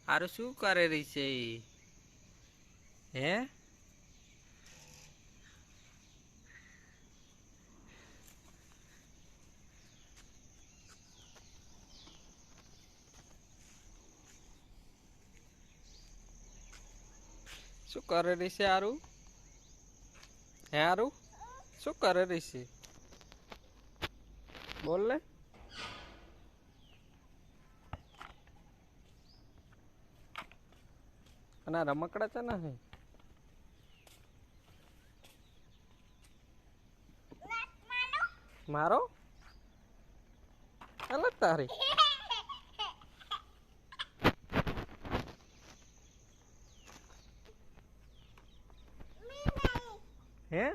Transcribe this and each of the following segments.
આરું શું કરે રહી છે હે? શું કરે રહી છે આરું? હે આરું શું કરે રહી છે? બોલ ને. અને રમકડા છે ને હે મારો અલગ તારી હે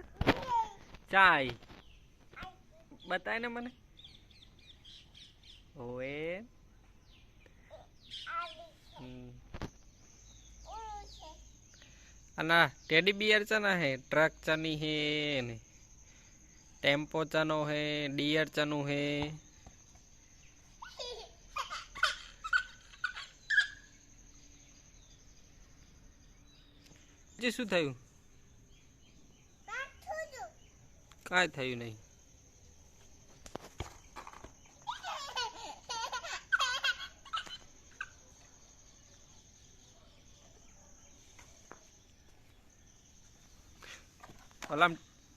ચાય બતાય ને મને. ઓએ અને ટેડી बियर चना है, ट्रक चनी है, टेम्पो चनो है, डियर चनु है। जी शू थयु? काय थयु नहीं? ओला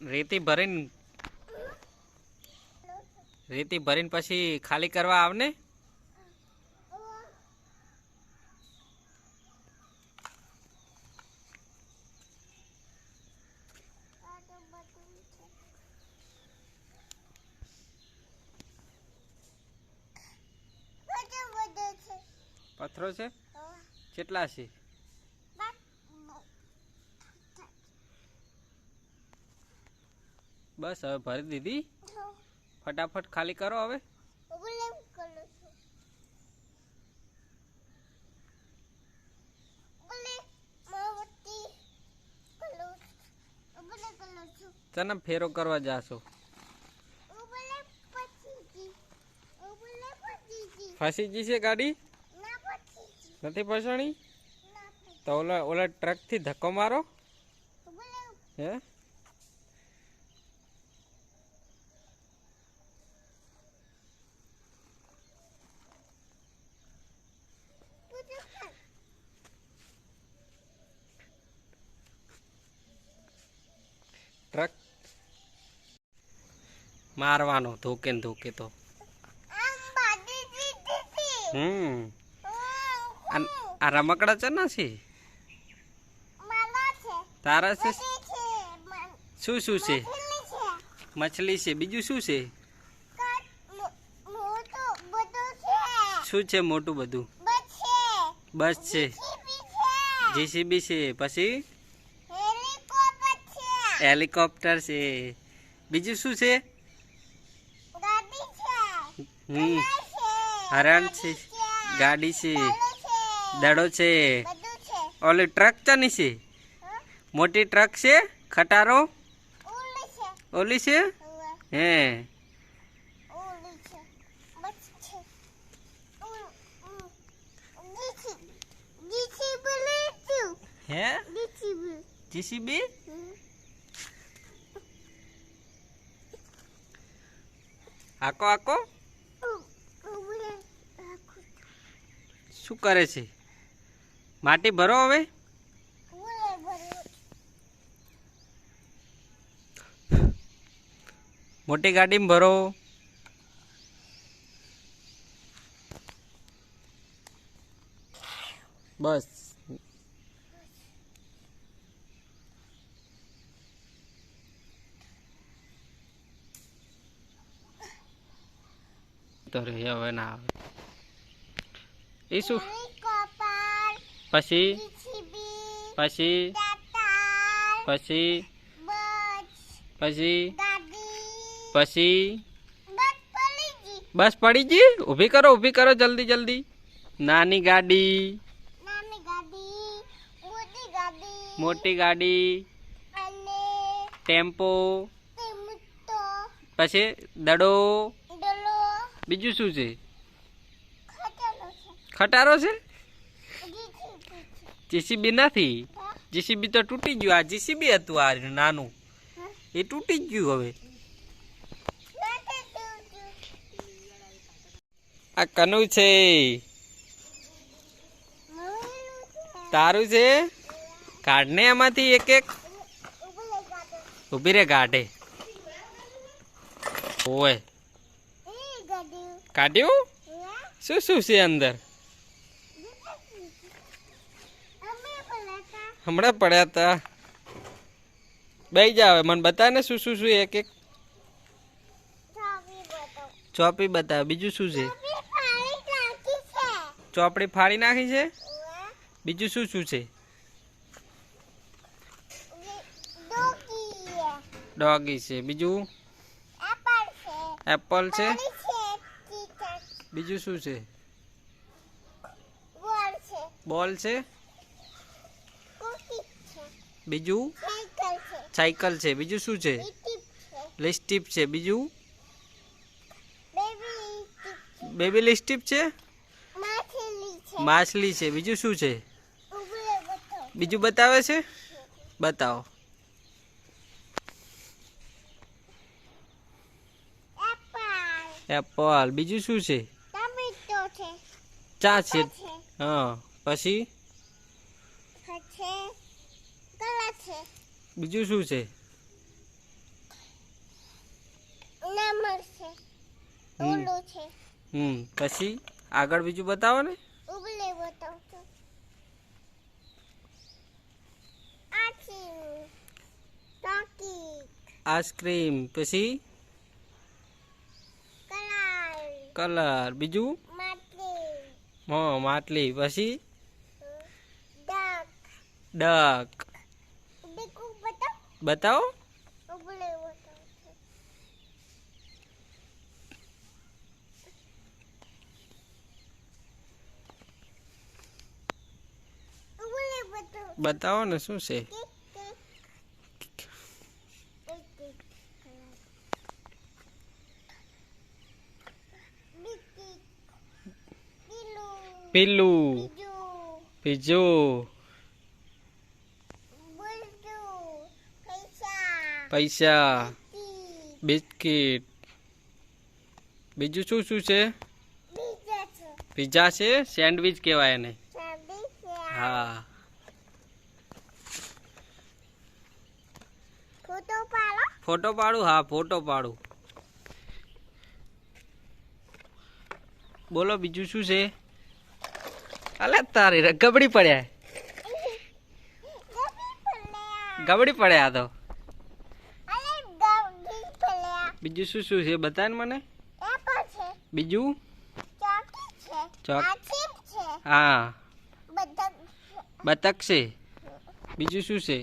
रेती भरीन पछी खाली करवा आवने। पत्थरों से કેટલા છે? बस હવે ભરી દીધી, फटाफट खाली करो હવે। चना फेरो करवा जाशो? फसी जी से गाड़ी नहीं फसणी तो ओला ओला ट्रक थी धक्को मारो है। ट्रक मारवानो धोके न धोके तो आ रमकड़ा चना छे तारा से शू शू छे? मछली छे, बीजू शू छे? शू छे मोटू बधु? बस छे, जेसीबी छे, पछी हेलिकॉप्टर छे, बीजू शू छे? हरण छे, गाड़ी छे, दड़ो छे, ओली ट्रक चनी छे? मोटी ट्रक छे, खटारो ओली छे हे। हे जीसीबी आको आको शू करे छे? माटी भरो हवे। मोटी गाड़ी में भरो। बस तो रे हवे ना आवे ए शू पछी पछी पछी पछी पछी बस पड़ी जी। उभी करो जल्दी जल्दी। नानी गाड़ी, मोटी गाड़ी, टेम्पो, पछी दड़ो, बीजू शू छे? खटारो छे। જીસીબી નથી, જીસીબી તો તૂટી ગયું. આ જીસીબી હતું આ નાનું, એ તૂટી ગયું. હવે આ કનું છે, તારું છે. કાઢને એમાંથી એક એક. ઉભી રે કાઢે. ઓય કાઢ્યું. શું શું છે અંદર? હમણાં પડ્યા હતા. બેસી જાવ, મને બતાવે ને શું શું શું એક એક. ચોપડી બતાવે. બીજું શું છે? ચોપડી ફાડી નાખી છે. બીજું શું શું છે? ડોગી છે. બીજું એપલ છે. બીજું શું છે? બોલ છે. બીજું સાયકલ છે. બીજું શું છે? લિપસ્ટિક છે. બીજું બેબી લિપસ્ટિક છે. માછલી છે. બીજું શું છે? બીજું બતાવે છે. બતાવો. એપલ. બીજું શું છે? ચા છે. હા. પછી બીજું શું છે? પછી આગળ બીજું બતાવો ને. આઈસ્ક્રીમ. પછી કલર. બીજું હા માટલી. પછી ડક. બતાવો. બતાવો ને શું છે? પીલું. બીજું પૈસા. બિસ્કિટ. બીજું શું શું છે? પિઝા છે. સેન્ડવિચ કહેવાય એને. હા. ફોટો પાડું. હા ફોટો પાડું. બોલો બીજું શું છે? અલે તારી ગબડી પડ્યા. ગબડી પડ્યા તો. બીજું શું શું છે? બતાવ ને મને. બીજું હા બતક છે. બીજું શું છે?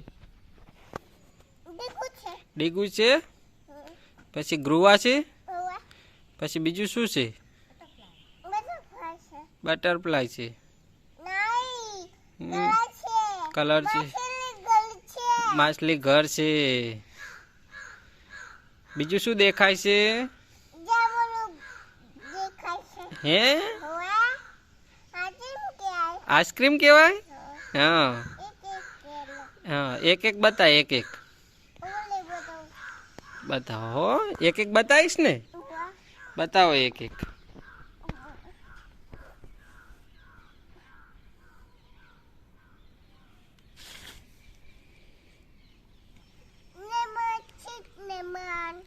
ડીગું છે. પછી ગ્રુવા છે. પછી બીજું શું છે? બટરફ્લાય છે. કલર છે. માછલી ઘર છે. બીજું શું દેખાય છે? હે આઈસ્ક્રીમ કહેવાય. હા હા. એક એક બતાય. એક એક બતાવો. એક એક બતાવીશ ને. બતાવો એક એક.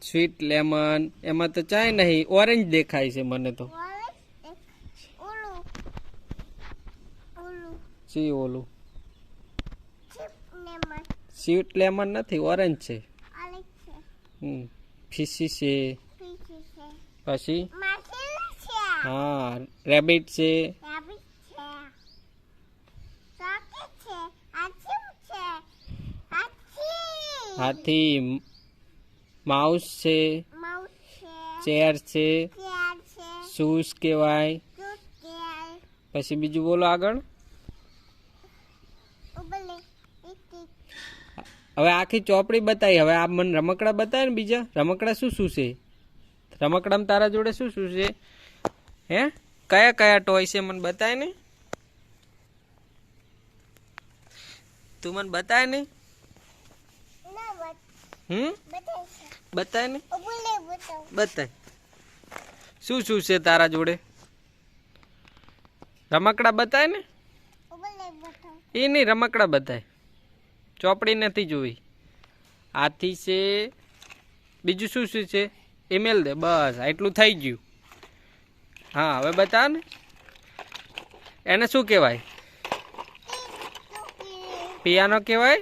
Sweet lemon. એમાં તો ચાય નહીં, ઓરેન્જ દેખાય છે મને તો. સી ઓલું સ્વીટ લેમન નથી, ઓરેન્જ છે. ફિશી છે. પછી હા રેબિટ છે. હાથી. માઉસ છે. ચેર છે. શૂઝ કહેવાય. પછી બીજું બોલો આગળ. હવે આખી ચોપડી બતાવી. હવે આ મને રમકડા બતાવે ને. બીજા રમકડા શું શું છે? રમકડામાં તારા જોડે શું શું છે? હે કયા કયા ટોય છે મને બતાય ને. તું મને બતાય નહીં. બતાય નહીં. બતાય. શું શું છે તારા જોડે? રમકડા બતાય ને. એ નહીં, રમકડા બતાય. ચોપડી નથી જોવી. હાથી છે. બીજું શું શું છે? ઈમેલ દે. બસ આટલું થઈ ગયું. હા હવે બતા ને. એને શું કહેવાય? પિયાનો કહેવાય.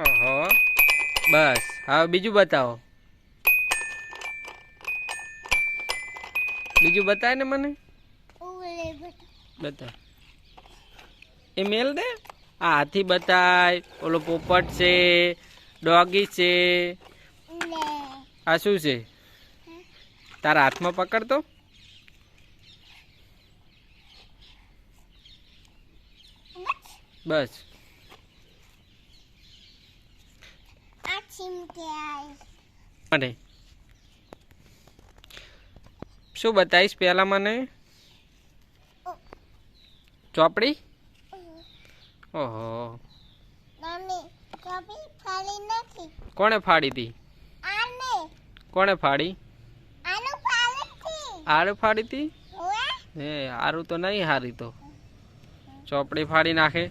ઓહો બસ. હવે બીજું બતાવો. બીજું બતાય ને મને. બતા. એ મેલ દે. આ હાથી બતાય. ઓલો પોપટ છે, ડોગી છે. આ શું છે? તારા હાથમાં પકડતો. બસ. મને શું બતાવીશ પહેલા મને? ચોપડી. ઓહો કોણે ફાડી હતી? કોણે ફાડી? આરે ફાડી હતી. હે આરું તો નહીં હારી તો ચોપડી ફાડી નાખે.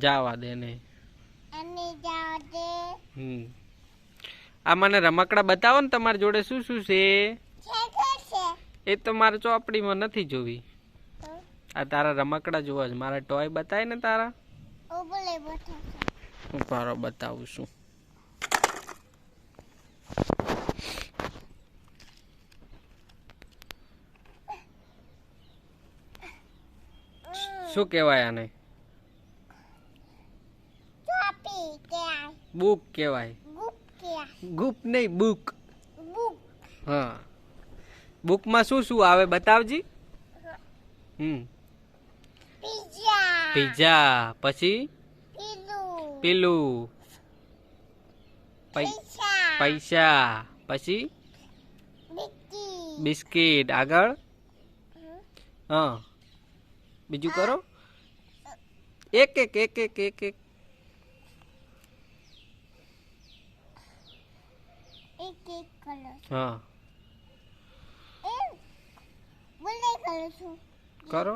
જાવા દે ને. આ મને રમકડા બતાવો ને તમારી જોડે શું શું છે. એ તો મારે ચોપડીમાં નથી જોવી. આ તારા રમકડા જોવા છે. મારા ટોય બતાય ને તારા. હું પારો બતાવું છું. શું કહેવાય આને? બુક કહેવાય. ગુપ નહીં, બુક. હા. બુકમાં શું શું આવે બતાવજી. પિઝા. પછી પીલું. પૈસા. પછી બિસ્કિટ. આગળ. હા બીજું કરો. એક એક એક એક એક એક. હા કરો.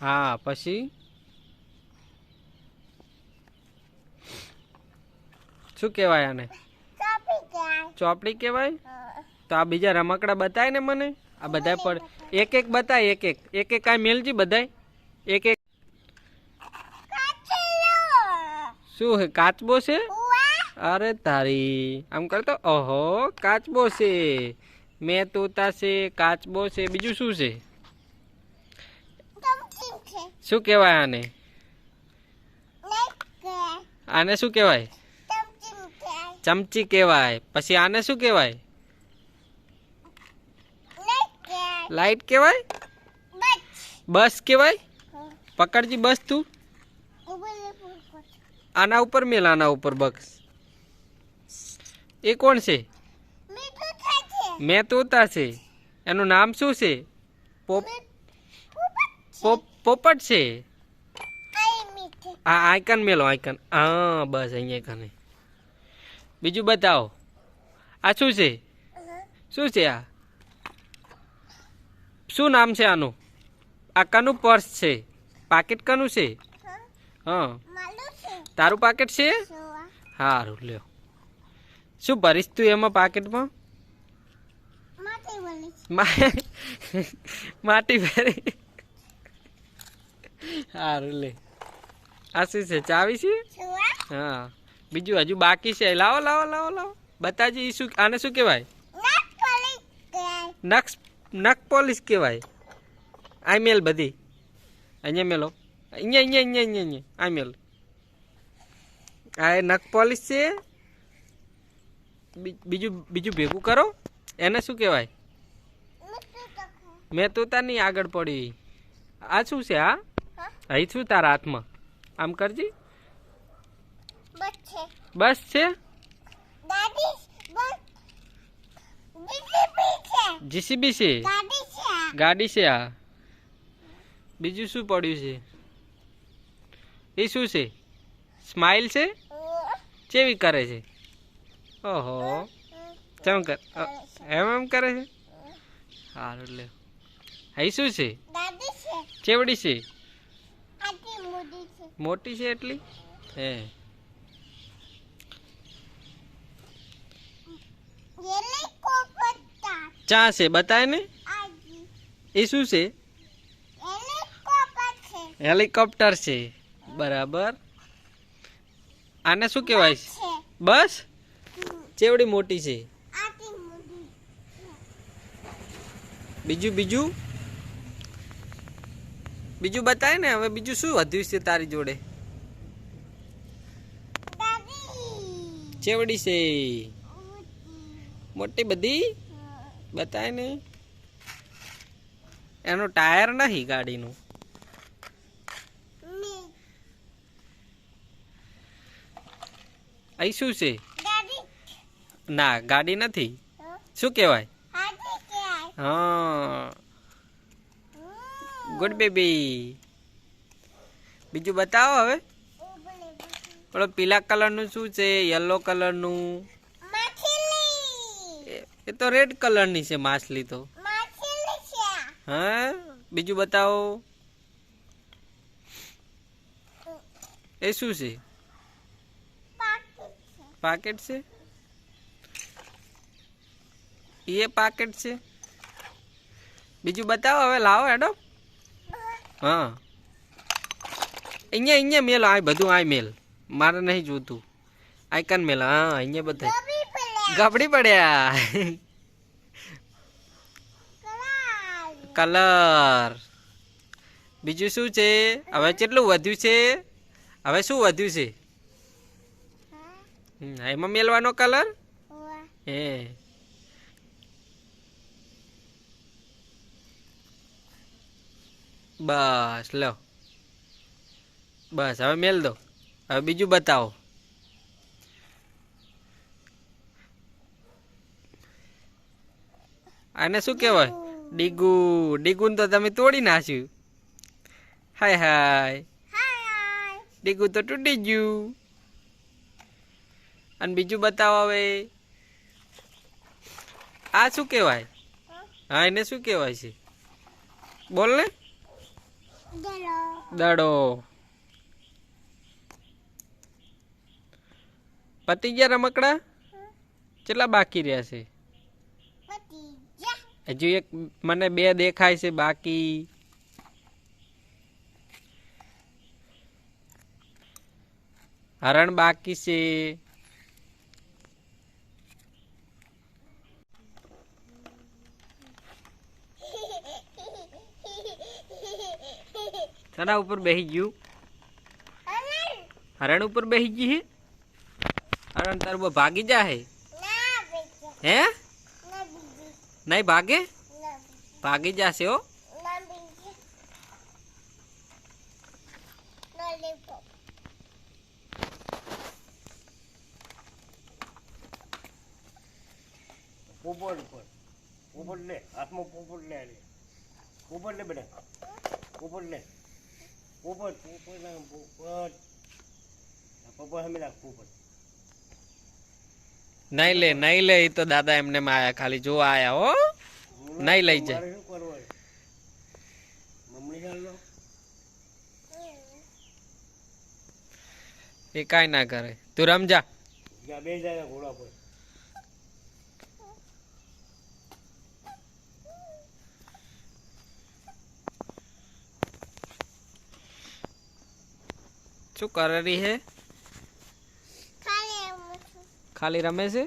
હા પછી શું કહેવાય આને? ચોપડી કહેવાય. તો આ બીજા રમકડા બતાય ને મને. આ બધા પર એક એક બતાય. એક એક એક એક આ મેલજી બધાય. એક એક. શું હે? કાચબો છે. અરે તારી આમ કરતો. ઓહો કાચબો છે. મેં તોતા છે, કાચબો છે. બીજું શું છે? શું કહેવાય આને? આને શું કહેવાય? ચમચી કહેવાય. પછી આને શું કહેવાય? લાઈટ કહેવાય. બસ કહેવાય. પકડજી બસ તું. આના ઉપર મેલ. આના ઉપર બસ. એ કોણ છે? મેં તોતા છે. એનું નામ શું છે? પોપટ છે. આ આઈકન મેલો. આઈકન. હા બસ અહીંયા કને. બીજું બતાવો. આ શું છે? શું છે આ? શું નામ છે આનું? આ કનું પર્સ છે? પાકીટ કનું છે? હા તારું પાકીટ છે. સારું લ્યો. શું ભરીશ તું એમાં પાકીટમાં? માટી ભરી. સારું લે. આ શું છે? ચાવી છે. હા બીજું હજુ બાકી છે. લાવો લાવો લાવો લાવો. બતાજી. શું આને શું કહેવાય? નખ પોલિશ કહેવાય. આ મેલ બધી. અહીંયા મેલો. અહીંયા અહીંયા અહીંયા અહીંયા આ મેલ. આ નખ પોલિશ છે. બીજું બીજું ભેગું કરો. એને શું કહેવાય? મેં તોતા નહીં આગળ પડી. આ શું છે? આ અહીં શું તારા હાથમાં? આમ કરજી. બસ છે. જીસીબી છે, ગાડી છે. આ બીજું શું પડ્યું છે? એ શું છે? સ્માઈલ છે. કેવી કરે છે? ઓહો, કેમ કર એમ કરે છે? સારું લે. એ શું છે? ચેવડી છે. મોટી છે એટલી હે. ચા છે બતાય ને. એ શું છે? હેલિકોપ્ટર છે. બરાબર. આને શું કહેવાય છે? બસ. ચેવડી મોટી છે. બીજું બીજું બીજું બતાય ને. હવે બીજું શું વધ્યું છે તારી જોડે? ચેવડી છે મોટી બધી. બતાય ને. એનું ટાયર નહીં ગાડીનું. અહીં શું છે? ના, ગાડી નથી. શું કહેવાય? હા, ગુડ બેબી. બીજું બતાવો હવે. પેલો પીલા કલરનું શું છે? યલો કલરનું. એ તો રેડ કલરની છે માછલી તો. હા, બીજું બતાવો. એ શું છે? પાકેટ છે. એ પાકેટ છે. બીજું બતાવો હવે. લાવો હેડો. હા, અહીંયા મેલ. આ બધું આ મેલ. મારે નહીં જોતું. આઈકન મેલ. હા, અહીંયા બધા ગબડી પડ્યા. કલર. બીજું શું છે? હવે કેટલું વધ્યું છે? હવે શું વધ્યું છે? એમાં મેલવાનો કલર હે. બસ લો. બસ હવે મેલ દો. હવે બીજું બતાવો. આને શું કહેવાય? ડીગુ. ડીગુન તો તમે તોડી નાખ્યું. હાય હાય. ડીગુ તો તૂટી ગયું. અને બીજું બતાવો હવે. આ શું કહેવાય? હા, એને શું કહેવાય છે? બોલ ને. દડો. પતી ગયા રમકડા? કેટલા બાકી રહ્યા છે? હજુ એક મને 2 દેખાય છે બાકી. હરણ બાકી છે. સના ઉપર બેહી ગયું. હરણ ઉપર બેહી ગઈ હે. હરણ તારું ભાગી જાહે. હે નહીં ભાગે? ભાગી જશે હો. પોપટ લે હાથમાં. પોપટ લે. પોપટ લે બેટા. પોપટ લે. પોપટ હમે લાગ. પોપટ નહીં લે. એ તો દાદા એમને આયા, ખાલી જોવા આયા હો. નહીં લઈ જાય. એ કાઈ ના કરે. તું રમજા. બે જાય ઘોડા પર. શું કરે રહી હે? ખાલી રમે છે.